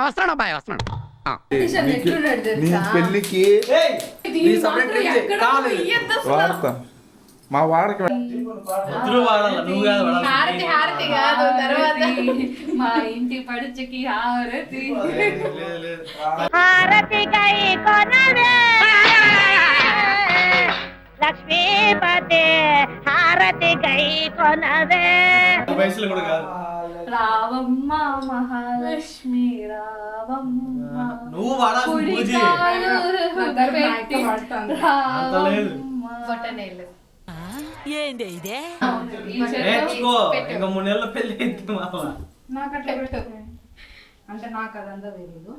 వస్తున్నాడు అబ్బాయి వస్తున్నాడు. పెళ్లికి వాడతా మా వాడకి హారతి కాదు తర్వాత మా ఇంటి పడుచుకి హారతి లక్ష్మీపతి హారతి గై కొనవే. రావమ్మ మహాలక్ష్మి రావమ్మ నువ్వు ఏంటి ఇదే నేర్చుకో ఇంకా 3 నెలల పెళ్లి అయితే నాకు అట్లా పెట్టు అంటే నాకు అదంతా తెలియదు.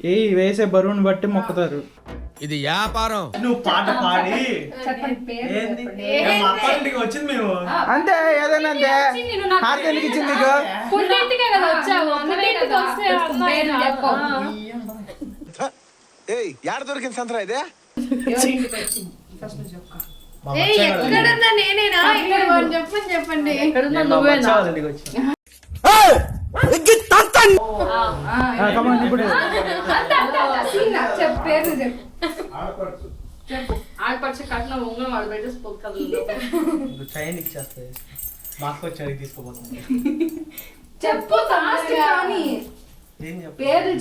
ఏ వేసే బరువుని బట్టి మొక్కుతారు. ఇది వ్యాపారం. నువ్వు పాట పాడి చెప్పండి మా అక్క ఇంటికి వచ్చింది మేము అంతే ఏదైనా అంతే హారతి ఎందుకు ఇచ్చింది నీకు? పుట్టింటికే కదా వచ్చావు అన్నమే కదా యాడ దొరికింది సంతరా ఇదే ఎక్కడన్నా నేనేనా ఇక్కడ చెప్పండి ఎక్కడున్నా నువ్వేనా చెప్పేది ఆడపడిచి కట్టిన ఉంగరం వాడు పెట్టేసి చైన్ ఇచ్చేస్తాయి మా అక్క వచ్చి అడిగి తీసుకోపోతుంది. చెప్పు కానీ ఏం చెప్పు పేరు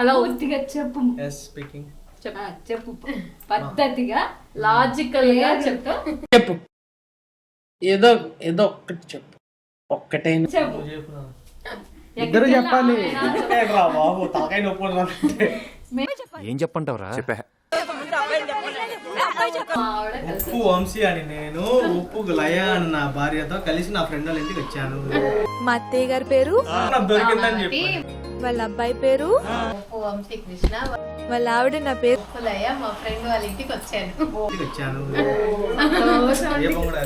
అలా ఒత్తిగా చెప్పు స్పీకింగ్ చెప్పు పద్ధతిగా లాజికల్ గా చెప్తా చెప్పు ఏదో ఏదో ఒక్కటి చెప్పు. ఒక్కటే చెప్పు ఇద్దరు చెప్పాలి. బాబు తలకాయ నొప్పి ఏం చెప్పంటావురా? చెప్పా. ఉప్పు వంశీ అని నేను ఉప్పు లయ అని నా భార్యతో కలిసి నా ఫ్రెండ్ వాళ్ళ ఇంటికి వచ్చాను. మా అత్తయ్య గారి పేరు, నాకు దొరికిందని చెప్పి వాళ్ళ అబ్బాయి పేరు, ఉప్పు వంశీ కృష్ణ వాళ్ళ ఆవిడ నా పేరు. ఉప్పులయ్య మా ఫ్రెండ్ వాళ్ళ ఇంటికి వచ్చాను. ఏ పొంగడా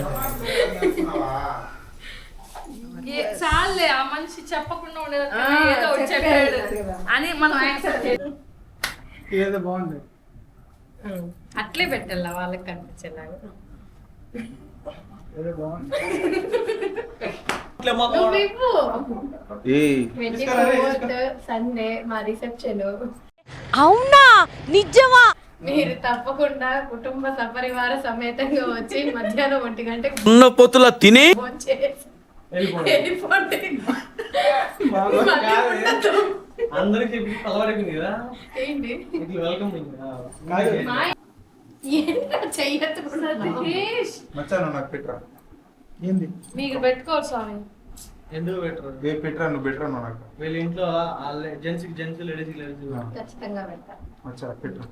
చాలే ఆ మనిషి చెప్పకుండా ఉండేది ఏదో ఒకటి చెప్పాడు అని మనం యాక్సెప్ట్ ఏదో బాగుంది. అట్లే పెట్టాల వాళ్ళకి కనిపించేలాగా. ఏదో బాగుంది. సండే మా రిసెప్షన్. అవునా నిజమా? మీరు తప్పకుండా కుటుంబ సపరివార సమేతంగా వచ్చి మధ్యాహ్నం 1 గంటకి ఉన్న పొత్తుల తిని అందరికి పలవడిపోయింది కదా ఏంటి వెల్కమ్ మచ్చాను నాకు పెట్టరా ఏంది మీకు పెట్టుకోరు స్వామి. ఎందుకు పెట్టరు? పెట్టరా నువ్వు పెట్టరా నాకు వీళ్ళ ఇంట్లో జెంట్స్ జెంట్స్ లేడీస్ లేడీస్ ఖచ్చితంగా పెడతా. మచ్చా పెట్టరా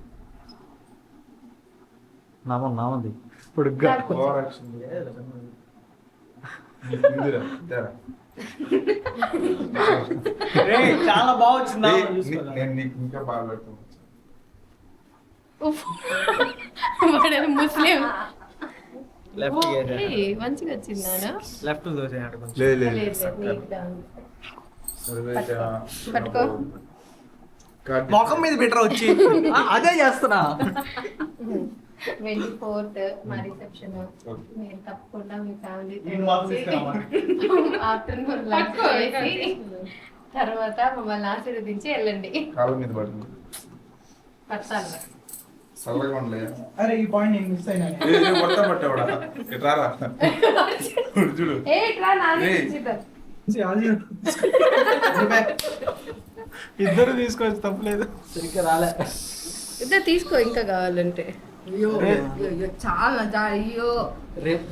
నామంది పొడుగ్గా ఓవర్ యాక్షన్ చాలా బాగా వచ్చింది. నేను నీకు ఇంకా బాగా పెడతాను. ముస్లిం లెఫ్ట్ మంచిగా వచ్చిందా? లెఫ్ట్ దోసేయండి కొంచెం. పట్టుకో మొఖం మీద పెట్టరా వచ్చి అదే చేస్తున్నా. 24th మా రిసెప్షన్. మీరు తప్పకుండా మీ ఫ్యామిలీ ఆఫ్టర్నూన్ లంచ్ చేసి తర్వాత మమ్మల్ని ఆశీర్వదించి వెళ్ళండి. కాళ్ళ మీద పడుతుంది పట్టాలి చల్లగా ఉండలే. అరే ఈ పాయింట్ నేను మిస్ అయినా. కొడతా పట్టావుడా ఇట్రారా చూడు ఇద్దరు తీసుకోవచ్చు తప్పలేదు. సరిగ్గా రాలే. ఇద్దరు తీసుకో ఇంకా కావాలంటే. చాలా అయ్యో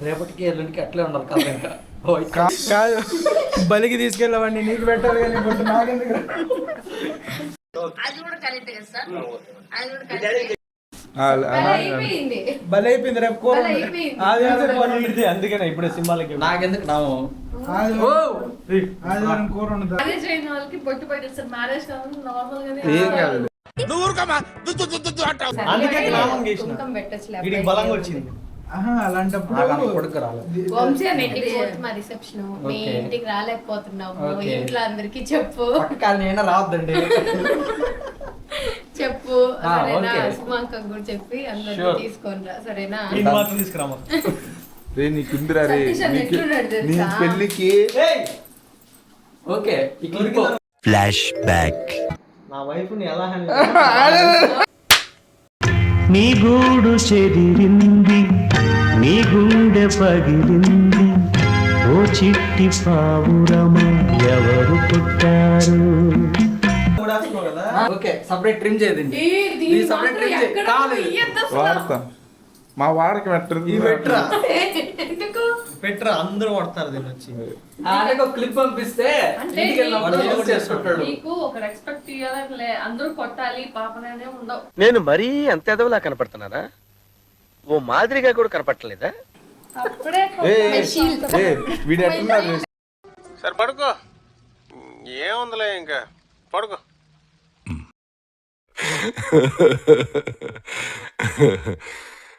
రేపటికి ఎల్లుండికి అట్లే ఉండాలి కదా. ఇంకా కాదు బలికి తీసుకెళ్ళవండి నీకు పెట్టాలి కానీ ఇప్పుడు నాకెందుకు? అయిపోయింది. బలి అయిపోయింది. రేపు కూర ఉంది. అయిపోయింది. అందుకనే ఇప్పుడు సింబాలకి నాకెందుకు నాము ఆదివారం కూర ఉండదు. మ్యారేజ్ అయిన వాళ్ళకి బొట్టు పెట్టేస్తారు. మ్యారేజ్ కావాలి నార్మల్ గానే ఏం కాదు. అందుకే నామం చేసిన. కుంకం పెట్టొచ్చులే. వీడికి బలంగా వచ్చింది. అలాంటప్పుడు కొడుకు రాలేదు. వంశీ అని ఇంటికి పోతే మా రిసెప్షన్. మీ ఇంటికి రాలేకపోతున్నాము. ఇంట్లో అందరికి చెప్పు. నేను రావద్దండి. చెప్పు సరేనా? సుమాంక కూడా చెప్పి అందరికి తీసుకొని రా సరేనా? మాత్రం తీసుకురామా. రే నీకుందిరా రే సతీష్ అన్న నీకు ఎట్లున్నాడు నీ తెలుసా? పెళ్ళికి ఓకే నా వైఫ్ని ఎలా హ్యాండిల్ నీ గూడు చెదిరింది నీ గుండె పగిలింది ఓ చిట్టి పావురమ ఎవరు పుట్టారు చేస్తున్నావు కదా. ఓకే సపరేట్ ట్రిమ్ చేయండి దీని separate మాత్రం trim ఎక్కడ కాదు. ఇయ్యొద్దు అసలు. వాడతా మా వాడికి పెట్టరు ఈ పెట్రా ఎందుకు పెట్రా అందరూ కొడతారు దీన్ని వచ్చి. అలాగే ఒక క్లిప్ పంపిస్తే అంటే ఇంటికి వెళ్ళినప్పుడు నీకు- యూజ్ చేసుకుంటాడు నీకు ఒక రెస్పెక్ట్ ఇవ్వాలే అందరూ కొట్టాలి పాపనే ఉండవు. నేను మరీ అంత ఎదవలా కనపడుతున్నానా ఓ మాదిరిగా కూడా కనపడలేదా అప్పుడే వీడు ఎట్టున్నారు సరే పడుకో ఏముందిలే ఇంకా పడుకో